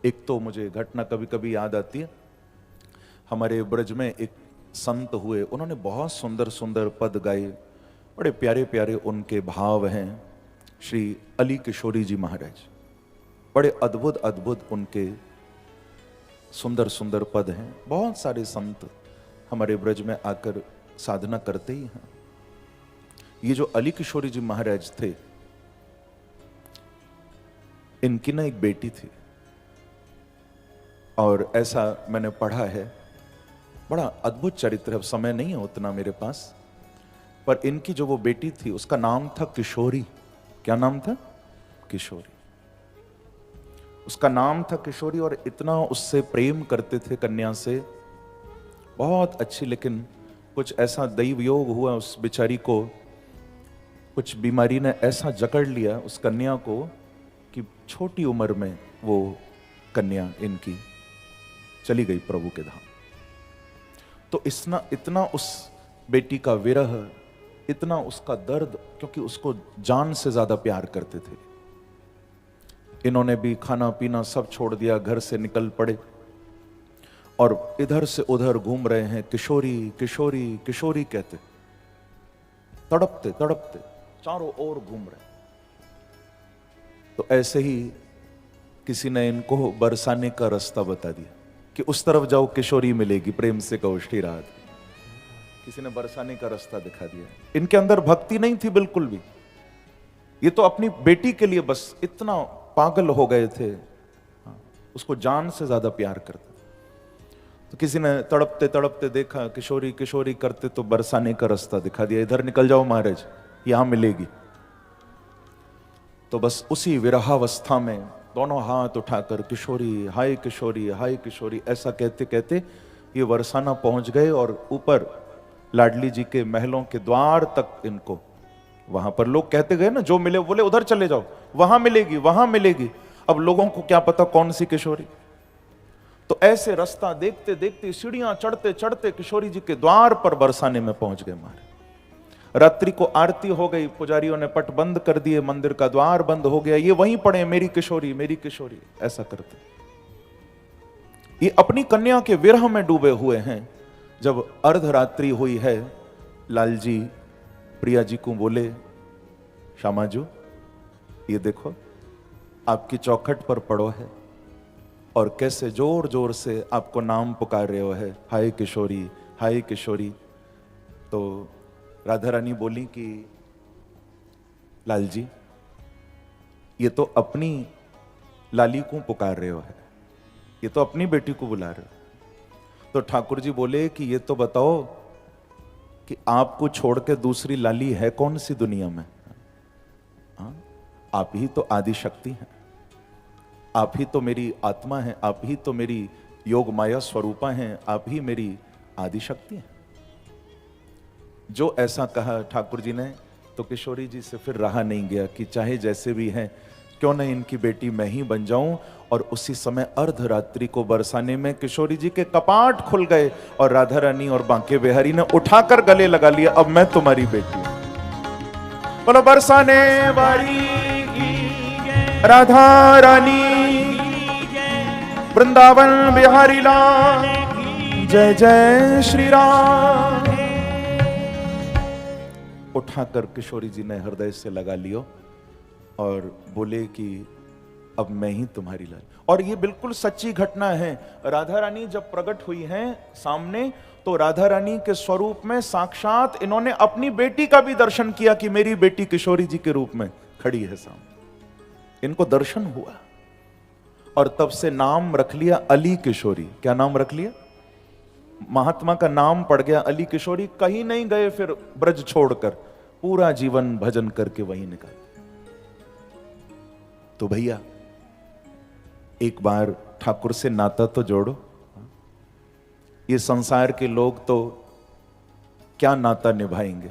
एक तो मुझे घटना कभी कभी याद आती है, हमारे ब्रज में एक संत हुए, उन्होंने बहुत सुंदर सुंदर पद गाए, बड़े प्यारे प्यारे उनके भाव हैं। श्री अली किशोरी जी महाराज, बड़े अद्भुत अद्भुत उनके सुंदर सुंदर पद हैं। बहुत सारे संत हमारे ब्रज में आकर साधना करते ही हैं। ये जो अली किशोरी जी महाराज थे, इनकी ना एक बेटी थी, और ऐसा मैंने पढ़ा है, बड़ा अद्भुत चरित्र है, समय नहीं है उतना मेरे पास, पर इनकी जो वो बेटी थी उसका नाम था किशोरी। क्या नाम था? किशोरी। उसका नाम था किशोरी, और इतना उससे प्रेम करते थे, कन्या से, बहुत अच्छी। लेकिन कुछ ऐसा दैव योग हुआ उस बेचारी को, कुछ बीमारी ने ऐसा जकड़ लिया उस कन्या को कि छोटी उम्र में वो कन्या इनकी चली गई प्रभु के धाम। तो इतना उस बेटी का विरह, इतना उसका दर्द, क्योंकि उसको जान से ज्यादा प्यार करते थे। इन्होंने भी खाना पीना सब छोड़ दिया, घर से निकल पड़े और इधर से उधर घूम रहे हैं, किशोरी किशोरी किशोरी कहते, तड़पते तड़पते चारों ओर घूम रहे। तो ऐसे ही किसी ने इनको बरसाने का रास्ता बता दिया कि उस तरफ जाओ किशोरी मिलेगी, प्रेम से कहो श्री राधे। किसी ने बरसाने का रास्ता दिखा दिया। इनके अंदर भक्ति नहीं थी बिल्कुल भी, ये तो अपनी बेटी के लिए बस इतना पागल हो गए थे, उसको जान से ज्यादा प्यार करते। तो किसी ने तड़पते तड़पते देखा, किशोरी किशोरी करते, तो बरसाने का रास्ता दिखा दिया, इधर निकल जाओ महाराज, यहां मिलेगी। तो बस उसी विरहावस्था में दोनों हाथ उठाकर किशोरी हाय किशोरी हाय किशोरी ऐसा कहते कहते ये बरसाना पहुंच गए, और ऊपर लाडली जी के महलों के द्वार तक इनको, वहां पर लोग कहते गए ना, जो मिले बोले उधर चले जाओ, वहां मिलेगी वहां मिलेगी। अब लोगों को क्या पता कौन सी किशोरी। तो ऐसे रास्ता देखते देखते सीढ़ियां चढ़ते चढ़ते किशोरी जी के द्वार पर बरसाने में पहुंच गए मारे। रात्रि को आरती हो गई, पुजारियों ने पट बंद कर दिए, मंदिर का द्वार बंद हो गया, ये वहीं पड़े मेरी किशोरी ऐसा करते। ये अपनी कन्या के विरह में डूबे हुए हैं। जब अर्धरात्रि हुई है, लाल जी प्रिया जी को बोले, श्यामाजू ये देखो आपकी चौखट पर पड़ो है, और कैसे जोर जोर से आपको नाम पुकार रहे हो है, हाय किशोरी हाय किशोरी। तो राधा रानी बोली कि लाल जी ये तो अपनी लाली को पुकार रहे हो है, ये तो अपनी बेटी को बुला रहे हो। तो ठाकुर जी बोले कि ये तो बताओ कि आपको छोड़ के दूसरी लाली है कौन सी दुनिया में? हाँ, आप ही तो आदि शक्ति हैं, आप ही तो मेरी आत्मा है, आप ही तो मेरी योग माया स्वरूपा हैं, आप ही मेरी आदि शक्ति हैं। जो ऐसा कहा ठाकुर जी ने, तो किशोरी जी से फिर रहा नहीं गया कि चाहे जैसे भी हैं, क्यों न इनकी बेटी मैं ही बन जाऊं। और उसी समय अर्धरात्रि को बरसाने में किशोरी जी के कपाट खुल गए, और राधा रानी और बांके बिहारी ने उठाकर गले लगा लिया, अब मैं तुम्हारी बेटी हूं। बोलो बरसाने वाली राधा रानी, वृंदावन बिहारी लाल, जय जय श्री राम। उठाकर किशोरी जी ने हृदय से लगा लियो और बोले कि अब मैं ही तुम्हारी लाल। और ये बिल्कुल सच्ची घटना है। राधा रानी जब प्रकट हुई हैं सामने, तो राधा रानी के स्वरूप में साक्षात इन्होंने अपनी बेटी का भी दर्शन किया कि मेरी बेटी किशोरी जी के रूप में खड़ी है सामने। इनको दर्शन हुआ, और तब से नाम रख लिया अली किशोरी। क्या नाम रख लिया? महात्मा का नाम पड़ गया अली किशोरी। कहीं नहीं गए फिर ब्रज छोड़कर, पूरा जीवन भजन करके वहीं निकल। तो भैया एक बार ठाकुर से नाता तो जोड़ो। ये संसार के लोग तो क्या नाता निभाएंगे।